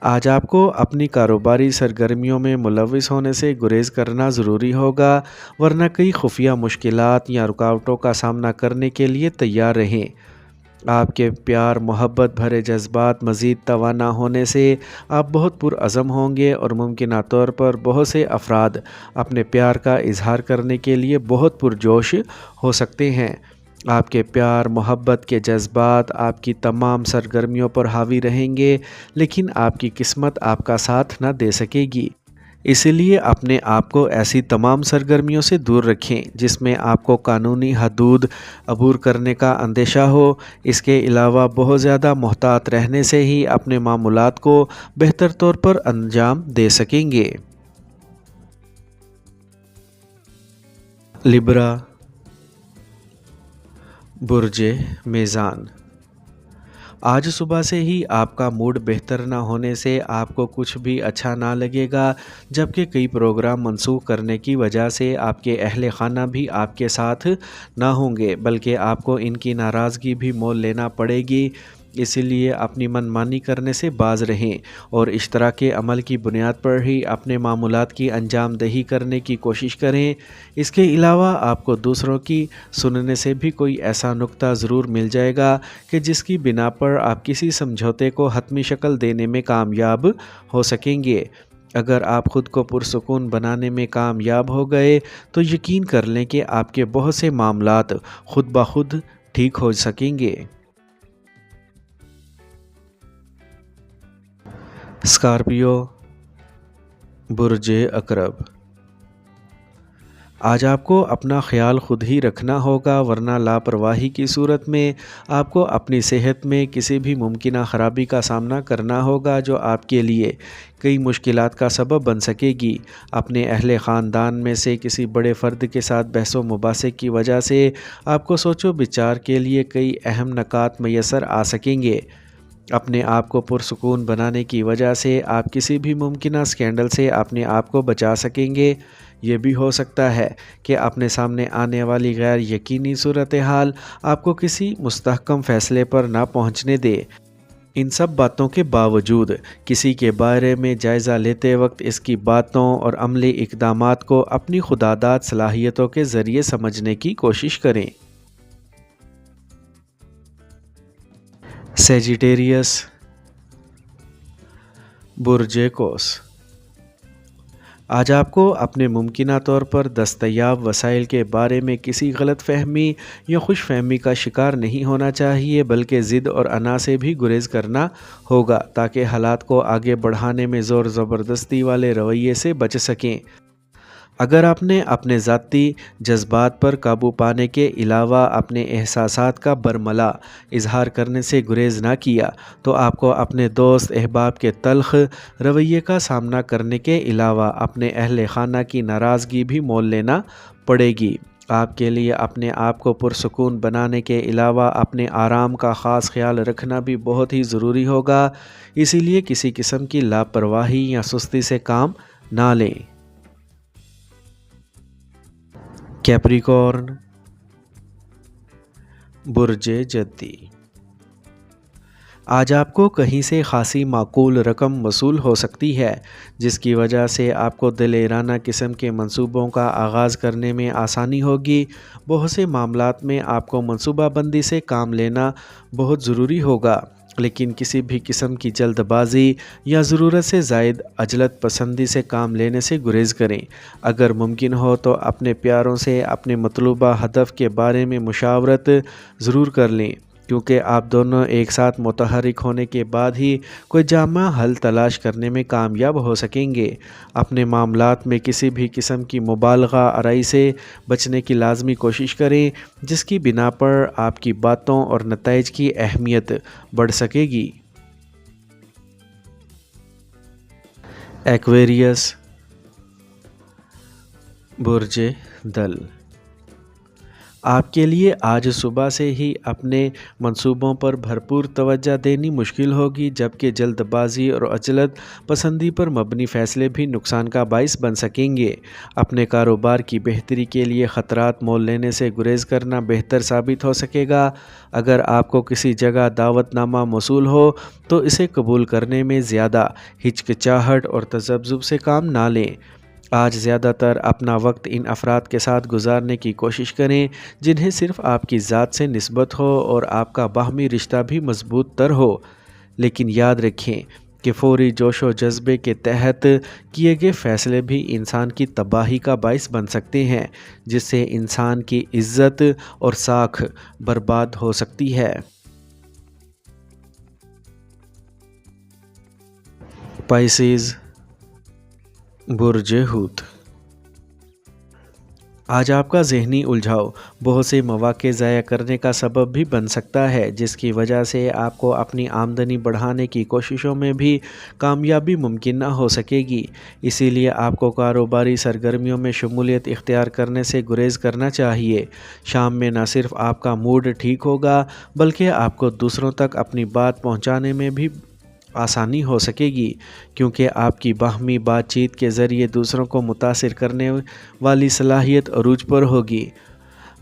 آج آپ کو اپنی کاروباری سرگرمیوں میں ملوث ہونے سے گریز کرنا ضروری ہوگا، ورنہ کئی خفیہ مشکلات یا رکاوٹوں کا سامنا کرنے کے لیے تیار رہیں۔ آپ کے پیار محبت بھرے جذبات مزید توانا ہونے سے آپ بہت پرعزم ہوں گے اور ممکنہ طور پر بہت سے افراد اپنے پیار کا اظہار کرنے کے لیے بہت پرجوش ہو سکتے ہیں۔ آپ کے پیار محبت کے جذبات آپ کی تمام سرگرمیوں پر حاوی رہیں گے، لیکن آپ کی قسمت آپ کا ساتھ نہ دے سکے گی۔ اس لیے اپنے آپ کو ایسی تمام سرگرمیوں سے دور رکھیں جس میں آپ کو قانونی حدود عبور کرنے کا اندیشہ ہو۔ اس کے علاوہ بہت زیادہ محتاط رہنے سے ہی اپنے معمولات کو بہتر طور پر انجام دے سکیں گے۔ لبرا، برج میزان۔ آج صبح سے ہی آپ کا موڈ بہتر نہ ہونے سے آپ کو کچھ بھی اچھا نہ لگے گا، جبکہ کئی پروگرام منسوخ کرنے کی وجہ سے آپ کے اہل خانہ بھی آپ کے ساتھ نہ ہوں گے، بلکہ آپ کو ان کی ناراضگی بھی مول لینا پڑے گی۔ اس لیے اپنی من مانی کرنے سے باز رہیں اور اشتراک عمل کی بنیاد پر ہی اپنے معمولات کی انجام دہی کرنے کی کوشش کریں۔ اس کے علاوہ آپ کو دوسروں کی سننے سے بھی کوئی ایسا نکتہ ضرور مل جائے گا کہ جس کی بنا پر آپ کسی سمجھوتے کو حتمی شکل دینے میں کامیاب ہو سکیں گے۔ اگر آپ خود کو پرسکون بنانے میں کامیاب ہو گئے تو یقین کر لیں کہ آپ کے بہت سے معاملات خود بخود ٹھیک ہو سکیں گے۔ اسکارپیو، برج عقرب۔ آج آپ کو اپنا خیال خود ہی رکھنا ہوگا، ورنہ لاپرواہی کی صورت میں آپ کو اپنی صحت میں کسی بھی ممکنہ خرابی کا سامنا کرنا ہوگا جو آپ کے لیے کئی مشکلات کا سبب بن سکے گی۔ اپنے اہل خاندان میں سے کسی بڑے فرد کے ساتھ بحث و مباحثے کی وجہ سے آپ کو سوچ و بچار کے لیے کئی اہم نکات میسر آ سکیں گے۔ اپنے آپ کو پرسکون بنانے کی وجہ سے آپ کسی بھی ممکنہ اسکینڈل سے اپنے آپ کو بچا سکیں گے۔ یہ بھی ہو سکتا ہے کہ اپنے سامنے آنے والی غیر یقینی صورتحال آپ کو کسی مستحکم فیصلے پر نہ پہنچنے دے۔ ان سب باتوں کے باوجود کسی کے بارے میں جائزہ لیتے وقت اس کی باتوں اور عملی اقدامات کو اپنی خداداد صلاحیتوں کے ذریعے سمجھنے کی کوشش کریں۔ سیجیٹیریس، برج قوس۔ آج آپ کو اپنے ممکنہ طور پر دستیاب وسائل کے بارے میں کسی غلط فہمی یا خوش فہمی کا شکار نہیں ہونا چاہیے، بلکہ ضد اور انا سے بھی گریز کرنا ہوگا تاکہ حالات کو آگے بڑھانے میں زور زبردستی والے رویے سے بچ سکیں۔ اگر آپ نے اپنے ذاتی جذبات پر قابو پانے کے علاوہ اپنے احساسات کا برملا اظہار کرنے سے گریز نہ کیا تو آپ کو اپنے دوست احباب کے تلخ رویے کا سامنا کرنے کے علاوہ اپنے اہل خانہ کی ناراضگی بھی مول لینا پڑے گی۔ آپ کے لیے اپنے آپ کو پرسکون بنانے کے علاوہ اپنے آرام کا خاص خیال رکھنا بھی بہت ہی ضروری ہوگا، اسی لیے کسی قسم کی لاپرواہی یا سستی سے کام نہ لیں۔ کیپریکارن، برج جدی۔ آج آپ کو کہیں سے خاصی معقول رقم وصول ہو سکتی ہے، جس کی وجہ سے آپ کو دلیرانہ قسم کے منصوبوں کا آغاز کرنے میں آسانی ہوگی۔ بہت سے معاملات میں آپ کو منصوبہ بندی سے کام لینا بہت ضروری ہوگا، لیکن کسی بھی قسم کی جلد بازی یا ضرورت سے زائد عجلت پسندی سے کام لینے سے گریز کریں۔ اگر ممکن ہو تو اپنے پیاروں سے اپنے مطلوبہ ہدف کے بارے میں مشاورت ضرور کر لیں، کیونکہ آپ دونوں ایک ساتھ متحرک ہونے کے بعد ہی کوئی جامع حل تلاش کرنے میں کامیاب ہو سکیں گے۔ اپنے معاملات میں کسی بھی قسم کی مبالغہ آرائی سے بچنے کی لازمی کوشش کریں، جس کی بنا پر آپ کی باتوں اور نتائج کی اہمیت بڑھ سکے گی۔ ایکویریس، برج دل۔ آپ کے لیے آج صبح سے ہی اپنے منصوبوں پر بھرپور توجہ دینی مشکل ہوگی، جبکہ جلد بازی اور عجلت پسندی پر مبنی فیصلے بھی نقصان کا باعث بن سکیں گے۔ اپنے کاروبار کی بہتری کے لیے خطرات مول لینے سے گریز کرنا بہتر ثابت ہو سکے گا۔ اگر آپ کو کسی جگہ دعوت نامہ موصول ہو تو اسے قبول کرنے میں زیادہ ہچکچاہٹ اور تذبذب سے کام نہ لیں۔ آج زیادہ تر اپنا وقت ان افراد کے ساتھ گزارنے کی کوشش کریں جنہیں صرف آپ کی ذات سے نسبت ہو اور آپ کا باہمی رشتہ بھی مضبوط تر ہو، لیکن یاد رکھیں کہ فوری جوش و جذبے کے تحت کیے گئے فیصلے بھی انسان کی تباہی کا باعث بن سکتے ہیں، جس سے انسان کی عزت اور ساکھ برباد ہو سکتی ہے۔ پائسیز، برج حوت۔ آج آپ کا ذہنی الجھاؤ بہت سے مواقع ضائع کرنے کا سبب بھی بن سکتا ہے، جس کی وجہ سے آپ کو اپنی آمدنی بڑھانے کی کوششوں میں بھی کامیابی ممکن نہ ہو سکے گی۔ اسی لیے آپ کو کاروباری سرگرمیوں میں شمولیت اختیار کرنے سے گریز کرنا چاہیے۔ شام میں نہ صرف آپ کا موڈ ٹھیک ہوگا بلکہ آپ کو دوسروں تک اپنی بات پہنچانے میں بھی آسانی ہو سکے گی، کیونکہ آپ کی باہمی بات چیت کے ذریعے دوسروں کو متاثر کرنے والی صلاحیت عروج پر ہوگی۔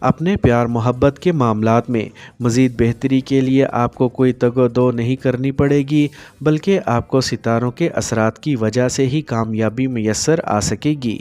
اپنے پیار محبت کے معاملات میں مزید بہتری کے لیے آپ کو کوئی تگ و دو نہیں کرنی پڑے گی، بلکہ آپ کو ستاروں کے اثرات کی وجہ سے ہی کامیابی میسر آ سکے گی۔